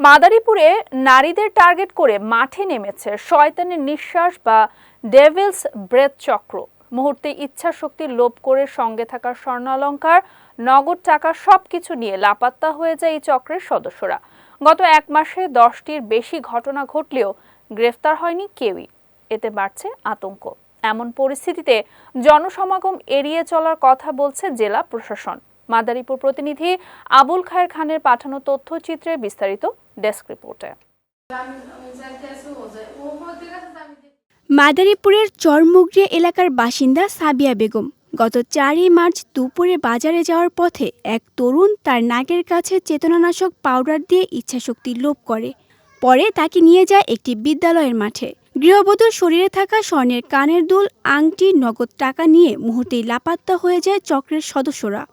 মাদারীপুরে নারীদের টার্গেট করে মাঠে নেমেছে শয়তানের নিঃশ্বাস বা ডেভিলস ব্রেথ চক্র। মুহূর্তে ইচ্ছা শক্তির লোভ করে সঙ্গে থাকা স্বর্ণালংকার, নগদ টাকা সবকিছু নিয়ে লাপাত্তা হয়ে যায় এই চক্রের সদস্যরা। গত এক মাসে 10টির বেশি ঘটনা ঘটলেও গ্রেফতার হয়নি কেউই। এতে বাড়ছে আতঙ্ক। এমন পরিস্থিতিতে জনসমাগম এড়িয়ে চলার কথা বলছে জেলা প্রশাসন। মাদারীপুর প্রতিনিধি আবুল খায়ের খানের পাঠানো তথ্যচিত্রে বিস্তারিত ডেস্ক রিপোর্টে। মাদারীপুরের চরমুগরিয়া এলাকার বাসিন্দা সাবিয়া বেগম গত 4 মার্চ দুপুরে বাজারে যাওয়ার পথে এক তরুণ তার নাকের কাছে চেতনানাশক পাউডার দিয়ে ইচ্ছাশক্তি লোভ করে। পরে তাকে নিয়ে যায় একটি বিদ্যালয়ের মাঠে। গৃহবধূর শরীরে থাকা স্বর্ণের কানের দুল, আংটি, নগদ টাকা নিয়ে মুহূর্তেই লাপাত্তা হয়ে যায় চক্রের সদস্যরা।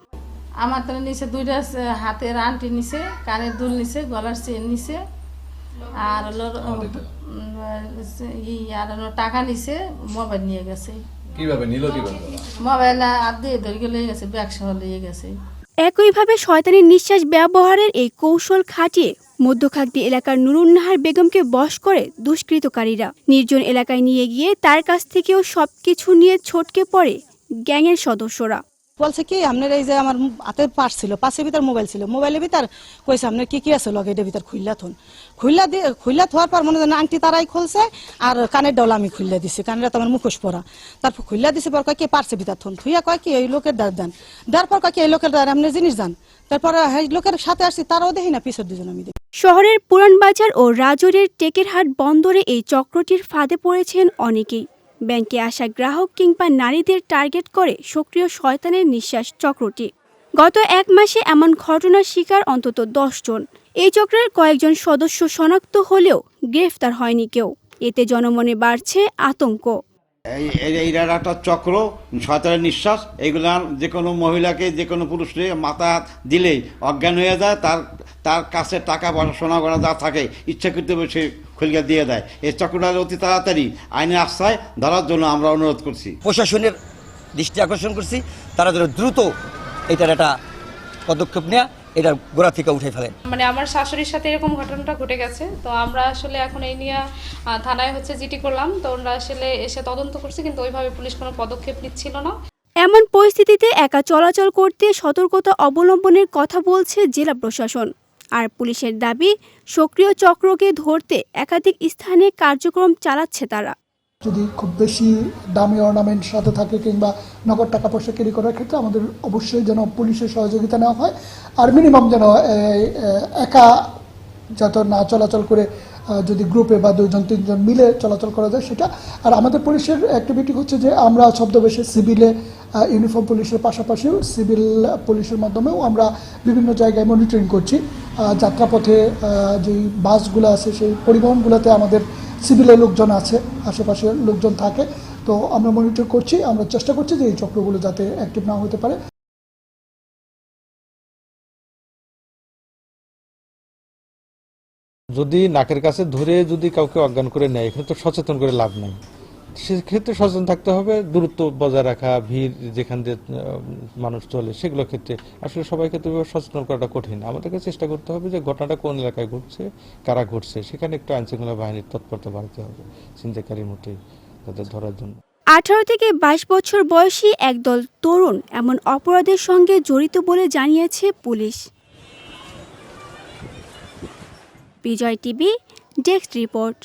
আমার তো নিচে দুইটা হাতের আংটি নিছে, কানের দুল নিছে, গলার চেন নিছে, আর টাকা নিছে, মোবাইল নিয়ে গেছে। কিভাবে নিল? মোবাইল আদি ধরে লয়ে গেছে, ব্যাগ সহ লয়ে গেছে। একইভাবে শয়তানের নিঃশ্বাস ব্যবহারের এই কৌশল খাটিয়ে মধ্যখাগদি এলাকার নুরুন্নাহার বেগমকে বশ করে দুষ্কৃতকারীরা। নির্জন এলাকায় নিয়ে গিয়ে তার কাছ থেকেও সবকিছু নিয়ে ছটকে পড়ে গ্যাংয়ের সদস্যরা। বলছে কি আপনার এই যে আমার হাতে পার্স ছিল, পার্সের ভিতর মোবাইল ছিল, মোবাইলের ভিতর কইছে আপনার কি আছে লগে এটার ভিতর খুললা থোয়ার পর মনে হয় আংটি তারাই খুলছে আর কানের ডলা আমি খুললে দিছি, কানের তো আমার মুখোশ পরা, তারপর খুললা দিছে পর কয় কি পার্সের ভিতর থন থুইয়া কয় কি এই লোকের দ্বার দেন, দেওয়ার পর কয় কি এই লোকের দ্বার আপনার জিনিস যান, তারপর লোকের সাথে আসছি তারাও দেখি না, পিছের দুজন আমি দেখি। শহরের পুরানবাজার ও রাজৌরের টেকেরহাট বন্দরে এই চক্রটির ফাঁদে পড়েছেন অনেকেই। ব্যাংকে আসা গ্রাহক কিংবা নারীদের টার্গেট করে সক্রিয় শয়তানের নিঃশ্বাস চক্রটি। গত এক মাসে এমন ঘটনার শিকার অন্তত 10 জন। এই চক্রের কয়েকজন সদস্য শনাক্ত হলেও গ্রেফতার হয়নি কেউ। এতে জনমনে বাড়ছে আতঙ্ক। এইটা একটা চক্র, শয়তানের নিঃশ্বাস। এইগুলা যে কোনো মহিলাকে, যে কোনো পুরুষকে মাথা দিলেই অজ্ঞান হয়ে যায়, তার কাছে টাকা পয়সা সোনা গয়না যা থাকে ইচ্ছাকৃত সে খুলিয়া দিয়ে দেয়। এই চক্রটা অতি তাড়াতাড়ি আইনের আশ্রয় ধরার জন্য আমরা অনুরোধ করছি। প্রশাসনের দৃষ্টি আকর্ষণ করছি, তারা যেন দ্রুত এটার একটা পদক্ষেপ নেয়া, এটা গোড়া থেকে উঠে ফেলেন। মানে আমার শাশুড়ির সাথে এরকম ঘটনাটা ঘটে গেছে, তো আমরা আসলে এখন এই নিয়ে থানায় জিডি করলাম, তো ওরা আসলে এসে তদন্ত করছে, কিন্তু ওইভাবে পুলিশ কোনো পদক্ষেপ নিচ্ছিল না। এমন পরিস্থিতিতে একা চলাচল করতে সতর্কতা অবলম্বনের কথা বলছে জেলা প্রশাসন। আর পুলিশের দাবি, সক্রিয় চক্রকে ধরতে একাধিক স্থানে কার্যক্রম চালাচ্ছে তারা। যদি খুব বেশি দামি অর্নামেন্ট সাথে থাকে কিংবা নগদ টাকা পয়সা ক্যারি করার ক্ষেত্রে আমাদের অবশ্যই যেন পুলিশের সহযোগিতা নেওয়া হয়, আর মিনিমাম যেন একা যাতে না চলাচল করে, যদি গ্রুপে বা 2-3 জন মিলে চলাচল করা যায় সেটা। আর আমাদের পুলিশের অ্যাক্টিভিটি হচ্ছে যে আমরা ছদ্মবেশে সিভিলে ইউনিফর্ম পুলিশের পাশাপাশিও সিভিল পুলিশের মাধ্যমেও আমরা বিভিন্ন জায়গায় মনিটরিং করছি। যাত্রাপথে যে বাসগুলো আছে সেই পরিবহনগুলোতে আমাদের সিভিলের লোকজন আছে, আশেপাশের লোকজন থাকে, তো আমরা মনিটর করছি। আমরা চেষ্টা করছি যে এই চক্রগুলো যাতে অ্যাক্টিভ না হতে পারে। যদি নাকের কাছে ধরে যদি কাউকে অজ্ঞান করে নেয়, এখানে তো সচেতন করে লাভ নাই। সেক্ষেত্রে সচেতন থাকতে হবে, দূরত্ব বজায় রাখা, ভিড় যেখান দিয়ে মানুষ চলে সেগুলোর ক্ষেত্রে আসলে সবাইকে তো সচেতন করাটা কঠিন। আমাদেরকে চেষ্টা করতে হবে যে ঘটনাটা কোন এলাকায় ঘটছে, কারা ঘটছে, সেখানে একটু আইনশৃঙ্খলা বাহিনীর তৎপরতা বাড়াতে হবে ছিনতাইকারীর মধ্যে তাদের ধরার জন্য। 18 থেকে 22 বছর বয়সী একদল তরুণ এমন অপরাধের সঙ্গে জড়িত বলে জানিয়েছে পুলিশ। বিজয় টিভি, ডেস্ক রিপোর্ট।